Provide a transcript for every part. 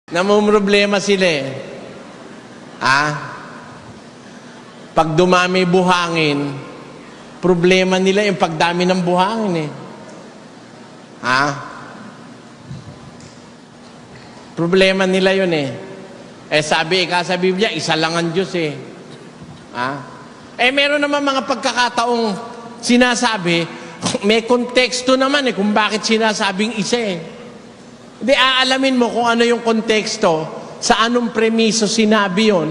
Namumroblema sila eh. Pag dumami buhangin, problema nila yung pagdami ng buhangin eh. Problema nila yun eh. Sabi sa Biblia, isa lang ang Diyos eh. Meron naman mga pagkakataong sinasabi, may konteksto naman eh kung bakit sinasabing isa eh. Hindi, aalamin mo kung ano yung konteksto, sa anong premiso sinabi yon,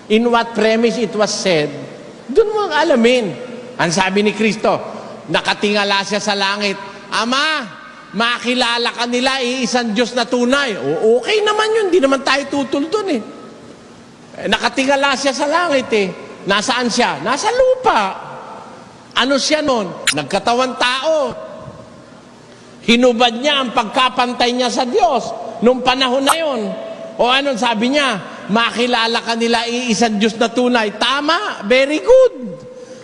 in what premise it was said, doon mo ang alamin. Ang sabi ni Kristo, nakatingala siya sa langit, Ama, makilala ka nila, iisang Diyos na tunay. Okay naman yun, di naman tayo tutol doon eh. Nakatingala siya sa langit eh. Nasaan siya? Nasa lupa. Ano siya nun? Nagkatawang tao. Hinubad niya ang pagkapantay niya sa Diyos nung panahon na yon. O anong sabi niya? Makilala ka nila, iisang Diyos na tunay. Tama, very good.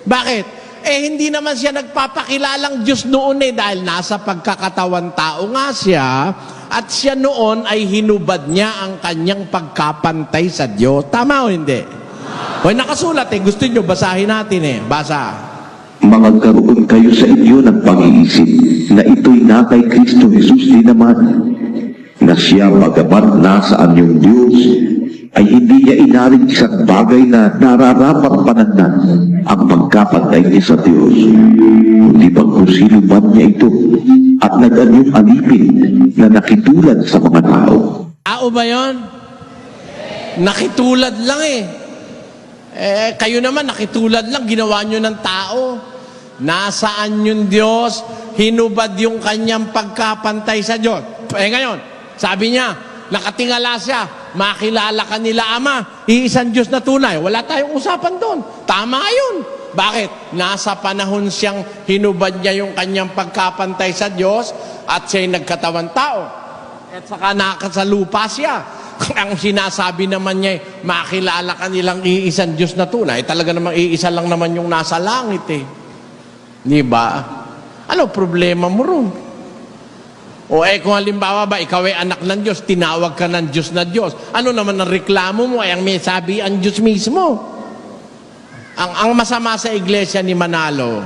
Bakit? Hindi naman siya nagpapakilalang Diyos noon eh, dahil nasa pagkakatawan tao nga siya, at siya noon ay hinubad niya ang kanyang pagkapantay sa Diyos. Tama o hindi? O nakasulat eh, gusto niyo basahin natin eh. Basa. Magkaroon kayo sa inyo ng pag-iisip na ito'y na kay Kristo Jesus din naman, na siya bagamat nasaan yung Diyos, ay hindi niya inaring isang bagay na nararapat panagnan ang pagkapantay niya sa Diyos, kundi pagkusilo man niya ito at nag-anyong alipin na nakitulad sa mga tao. Tao ba yun? Nakitulad lang eh. Kayo naman, nakitulad lang, ginawa nyo ng tao. Nasaan yung Diyos? Hinubad yung kanyang pagkapantay sa Diyos. Ngayon, sabi niya, nakatingala siya, makilala ka nila Ama, iisang Diyos na tunay. Wala tayong usapan doon. Tama yun. Bakit? Nasa panahon siyang hinubad niya yung kanyang pagkapantay sa Diyos at siya'y nagkatawang tao. At saka nakasalupa siya. Ang sinasabi naman niya, makilala ka nilang iisang Diyos na tunay. Talaga namang iisa lang naman yung nasa langit eh. Di ba? Ano problema mo ron? O kung halimbawa ba, ikaw ay anak ng Diyos, tinawag ka ng Diyos na Diyos. Ano naman ang reklamo mo? Ang may sabi ang Diyos mismo. Ang masama sa iglesia ni Manalo,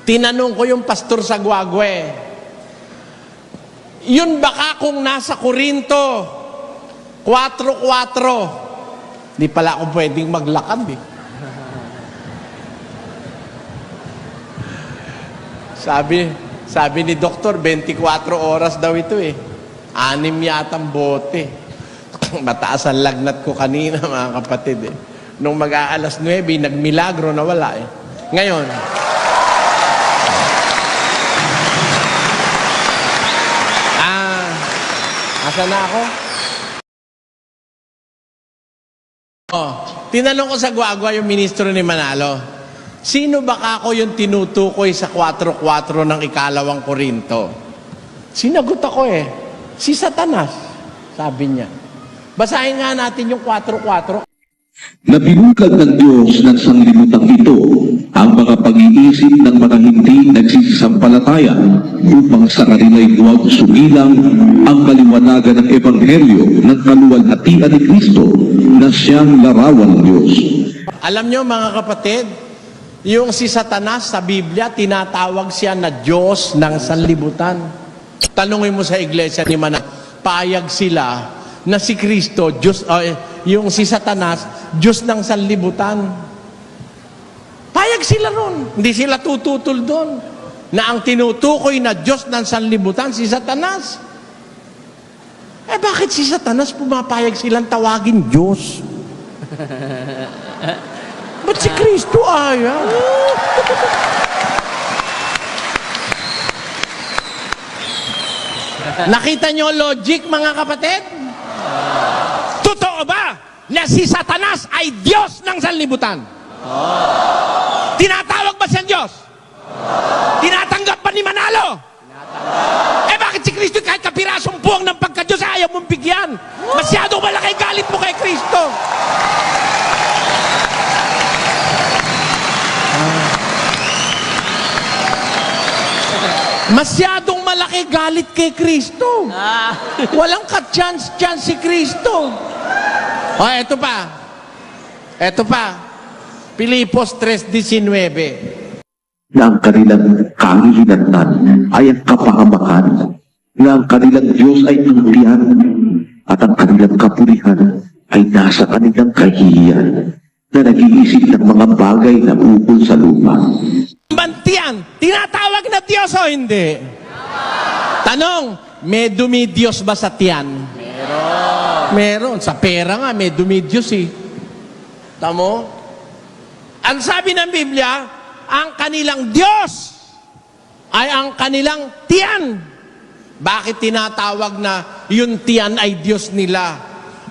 tinanong ko yung pastor sa Guagwe, yun baka kung nasa Korinto 4:4, di pala ako pwedeng maglakad eh. Sabi ni doktor, 24 oras daw ito eh. 6 yatang bote. Mataas ang lagnat ko kanina mga kapatid eh. Nung mag-aalas 9, nagmilagro na wala eh. Ngayon, asa na ako? Tinanong ko sa Guagua yung ministro ni Manalo, sino ba ako yung tinutukoy sa 4:4 ng 2 Korinto? Sinagot ako eh, si Satanas, sabi niya. Basahin nga natin yung 4:4. Na binukad ng Diyos ng sanglibutan ito ang mga pag-iisip ng mga hindi nagsisisampalataya upang sa kanila'y huwag sumilang ang maliwanagan ng Ebanghelyo ng kaluwalhatian ni Kristo na siyang larawan ng Diyos. Alam nyo mga kapatid, yung si Satanas sa Biblia, tinatawag siya na Diyos ng sanlibutan. Tanungin mo sa iglesia ni Manalo, payag sila na si Kristo, Diyos, yung si Satanas, Diyos ng sanlibutan. Payag sila ron. Hindi sila tututol doon. Na ang tinutukoy na Diyos ng sanlibutan, si Satanas. Bakit si Satanas pumapayag silang tawagin Diyos? Ba't si Kristo ayaw? Nakita nyo logic mga kapatid? Totoo ba na si Satanas ay Diyos ng sanlibutan? Tinatawag ba siyang Diyos? Tinatanggap ba ni Manalo? Bakit si Kristo kahit kapirasong buwang ng pagka-Diyos ayaw mong bigyan? Masyadong malaki galit mo kay Kristo. Masyadong malaki galit kay Kristo. Walang ka-chance si Kristo. O, eto pa. Eto pa. Pilipos 3:19. Na ang kanilang kahihinatnan ay ang kapahamakan, na ang kanilang Diyos ay ang tiyan, at ang kanilang kapulihan ay nasa kanilang kahihiyan, na nag-iisip ng mga bagay na ukol sa lupa. Bantian, tinatawag na Diyos o hindi? Tanong, may dumidiyos ba sa tiyan? Meron. Sa pera nga, may dumidiyos eh. Tamo? Ang sabi ng Biblia, ang kanilang Diyos ay ang kanilang tiyan. Bakit tinatawag na yung tiyan ay Diyos nila?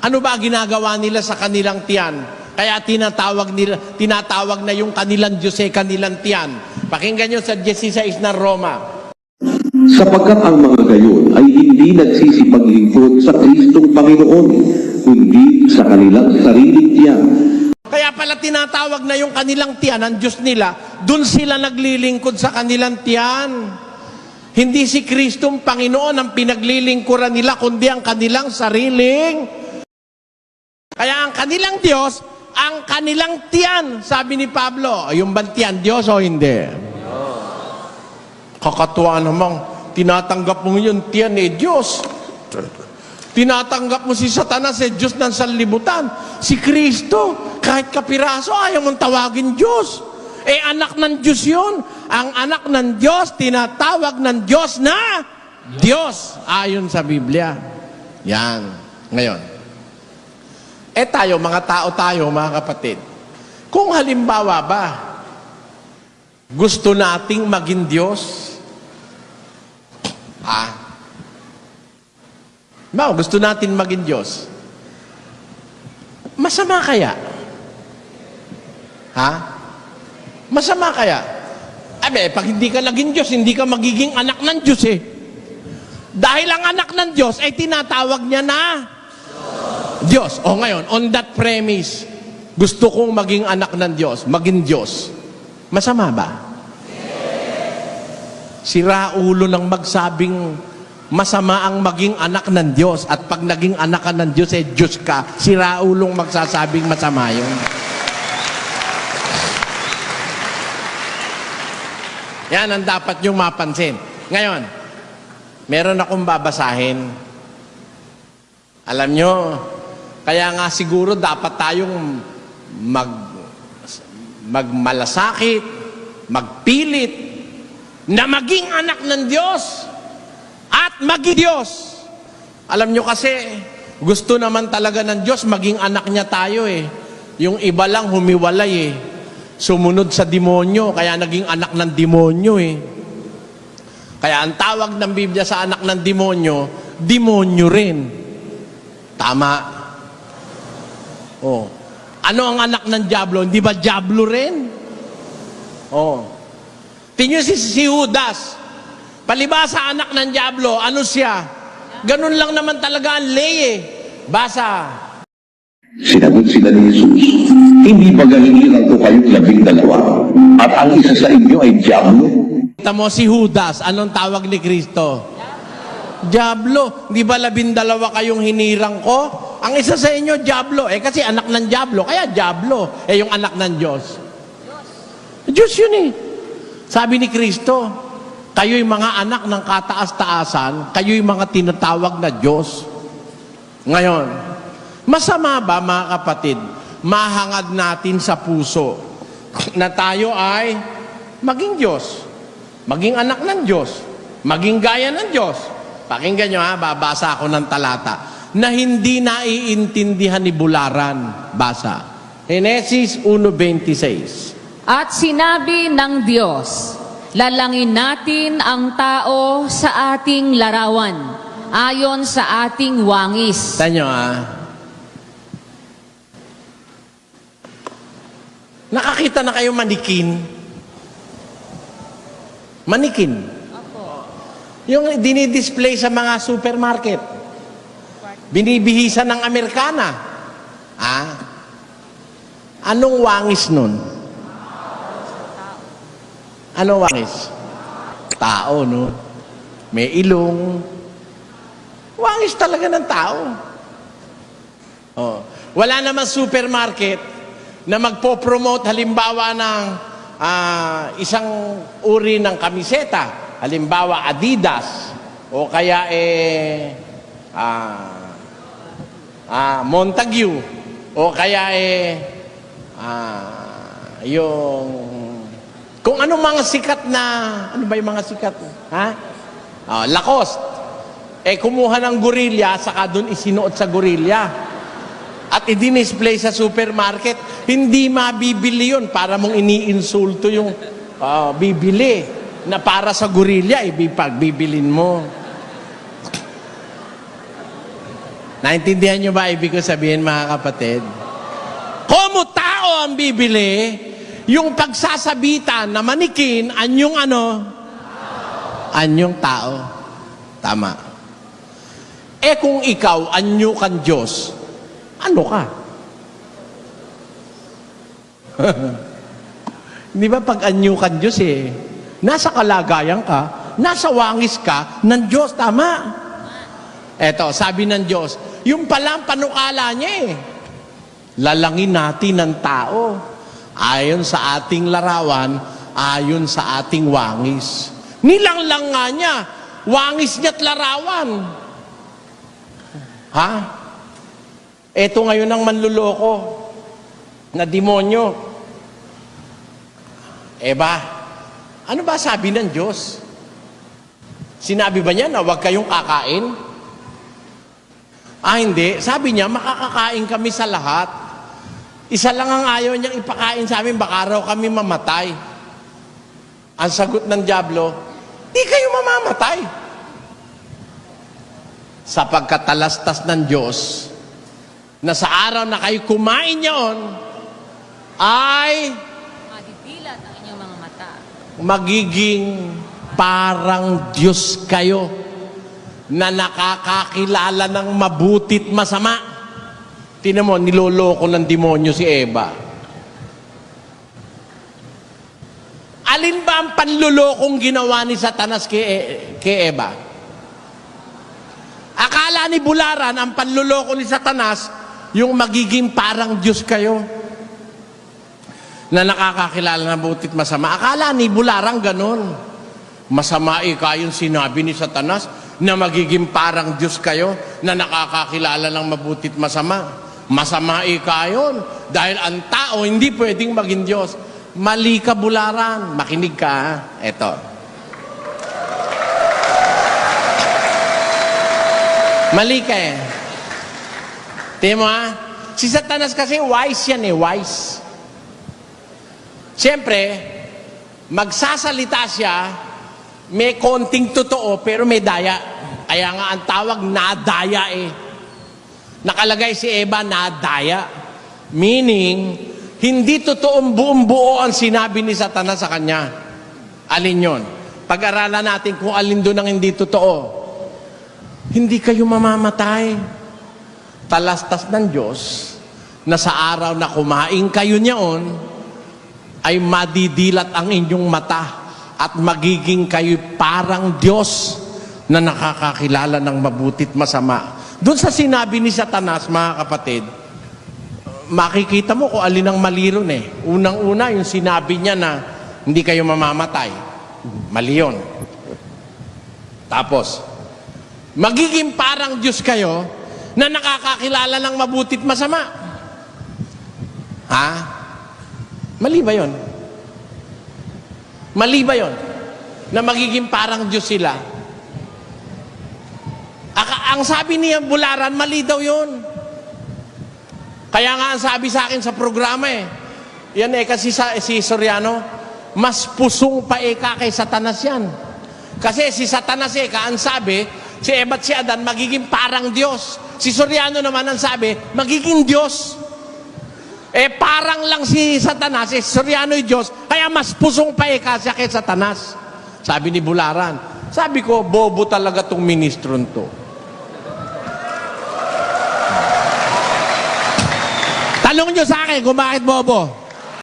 Ano ba ginagawa nila sa kanilang tiyan? Kaya tinatawag na yung kanilang Diyos ay kanilang tiyan. Pakinggan nyo sa 16 ng Roma. Sapagkat ang mga gayon ay hindi nagsisipaglingkod sa Kristong Panginoon, kundi sa kanilang sariling tiyan. Kaya pala tinatawag na yung kanilang tiyan, ang Diyos nila, dun sila naglilingkod sa kanilang tiyan. Hindi si Kristong Panginoon ang pinaglilingkuran nila, kundi ang kanilang sariling. Kaya ang kanilang Diyos, ang kanilang tiyan. Sabi ni Pablo, yung bang tiyan, Diyos o hindi? Kakatuwa namang, tinatanggap mo yung tiyan Diyos. Tinatanggap mo si Satanas Diyos ng sanlibutan. Si Kristo, kahit kapiraso, ayaw mong tawagin Diyos. Anak ng Diyos yun. Ang anak ng Diyos, tinatawag ng Diyos na Diyos. Ayon sa Biblia. Yan. Ngayon. Tayo, mga tao tayo, mga kapatid. Kung halimbawa ba, gusto nating maging Diyos? Gusto natin maging Diyos. Masama kaya? Masama kaya? Pag hindi ka naging Diyos, hindi ka magiging anak ng Diyos eh. Dahil ang anak ng Diyos ay tinatawag niya na Diyos. O ngayon, on that premise, gusto kong maging anak ng Diyos, maging Diyos. Masama ba? Sira ulo ng magsabing masama ang maging anak ng Diyos, at pag naging anak ka ng Diyos, Diyos ka. Sira ulong magsasabing masama yun. Yan ang dapat niyong mapansin. Ngayon, meron akong babasahin. Alam nyo, kaya nga siguro dapat tayong magmalasakit, magpilit, na maging anak ng Diyos at maging Diyos. Alam nyo kasi, gusto naman talaga ng Diyos maging anak niya tayo eh. Yung iba lang humiwalay eh. Sumunod sa demonyo, kaya naging anak ng demonyo eh. Kaya ang tawag ng Biblia sa anak ng demonyo, demonyo rin. Tama. Oh. Ano ang anak ng diablo? Hindi ba diablo rin? Oh. Tingnan si Judas. Palibasa anak ng diablo, ano siya? Ganun lang naman talaga ang lay eh. Basa. Sinagot sila ni Jesus, hindi ba galingiran ko kayong 12, at ang isa sa inyo ay diablo? Kita mo si Judas, anong tawag ni Kristo? Diablo. Di ba 12 kayong hinirang ko? Ang isa sa inyo, diablo. Kasi anak ng diablo, kaya diablo. Yung anak ng Diyos. Diyos yun eh. Sabi ni Kristo, kayo'y mga anak ng kataas-taasan, kayo'y mga tinatawag na Diyos. Ngayon, masama ba mga kapatid, mahangad natin sa puso na tayo ay maging Diyos, maging anak ng Diyos, maging gaya ng Diyos? Pakinggan nyo babasa ako ng talata na hindi naiintindihan ni Bularan. Basa. Genesis 1:26. At sinabi ng Diyos, lalangin natin ang tao sa ating larawan, ayon sa ating wangis. Tanyo Nakakita na kayo manikin? Manikin. Yung dinidisplay sa mga supermarket. Binibihisan ng Amerikana. Anong wangis nun? Anong wangis? Tao, no? may ilong. Wangis talaga ng tao. Oh. Wala naman supermarket na magpo-promote halimbawa ng isang uri ng kamiseta. Halimbawa Adidas o kaya Montague o kaya yung kung anong mga sikat na ano ba yung mga sikat Lacoste kumuha ng gorilla saka doon isinuot sa gorilla at i-display sa supermarket, hindi mabibili yun para mong iniinsulto yung bibili na para sa gorilla ipagbibilin mo. Naintindihan nyo ba ibig ko sabihin, mga kapatid? Kung tao ang bibili, yung pagsasabitan na manikin, anyong anyong tao. Tama. Kung ikaw, anyo kang Diyos, ano ka? Di ba pag anyo kang Diyos nasa kalagayan ka, nasa wangis ka ng Diyos, tama? Eto, sabi ng Diyos, yung palang panukala niya lalangin natin ng tao ayon sa ating larawan, ayon sa ating wangis. Nilanglang nga niya, wangis niya't larawan. Ha? Eto ngayon ang manluloko na demonyo. Ano ba sabi ng Diyos? Sinabi ba niya na huwag kayong kakain? Hindi. Sabi niya, makakakain kami sa lahat. Isa lang ang ayaw niyang ipakain sa amin, baka raw kami mamatay. Ang sagot ng dyablo, di kayo mamamatay. Sapagkat talastas ng Diyos, na sa araw na kayo kumain niyon, ay Madidilat ang inyong mga mata. magiging parang Diyos kayo na nakakakilala ng mabutit masama. Tingnan mo, niloloko ng demonyo si Eva. Alin ba ang panlulokong ginawa ni Satanas kay Eva? Akala ni Bularan, ang panluloko ni Satanas, yung magiging parang Diyos kayo na nakakakilala ng mabutit masama. Akala ni Bularan ganon. Masama yung sinabi ni Satanas na magiging parang Diyos kayo na nakakakilala ng mabutit masama. Masama yun. Dahil ang tao hindi pwedeng maging Diyos. Mali ka, Bularan. Makinig ka. Eto. Mali ka Tingnan mo si Satanas kasi wise yan wise. Siyempre, magsasalita siya, may konting totoo, pero may daya. Kaya nga ang tawag, nadaya Nakalagay si Eva, nadaya. Meaning, hindi totoong buong buo ang sinabi ni Satanas sa kanya. Alin yon? Pag-aralan natin kung alin doon ang hindi totoo. Hindi kayo mamamatay. Talastas ng Diyos na sa araw na kumain kayo niyaon, ay madidilat ang inyong mata at magiging kayo parang Diyos na nakakakilala ng mabutit masama. Doon sa sinabi ni Satanas, mga kapatid, makikita mo kung alin ang mali ron Unang-una, yung sinabi niya na hindi kayo mamamatay. Mali yun. Tapos, magiging parang Diyos kayo na nakakakilala ng mabutit masama. Mali ba yun? Mali ba yun? Na magiging parang Diyos sila? Ang sabi niya, Bularan, mali daw yun. Kaya nga ang sabi sa akin sa programa yan kasi si Soriano, mas pusong pa kay Satanas yan. Kasi si Satanas ang sabi, si Eva at si Adan magiging parang Diyos. Si Soriano naman ang sabi, magiging Diyos. Parang lang si Satanas, Soriano Diyos, kaya mas pusong pa siya kay Satanas. Sabi ni Bularan. Sabi ko, bobo talaga tong ministron to. Tanong nyo sa akin kung bakit bobo.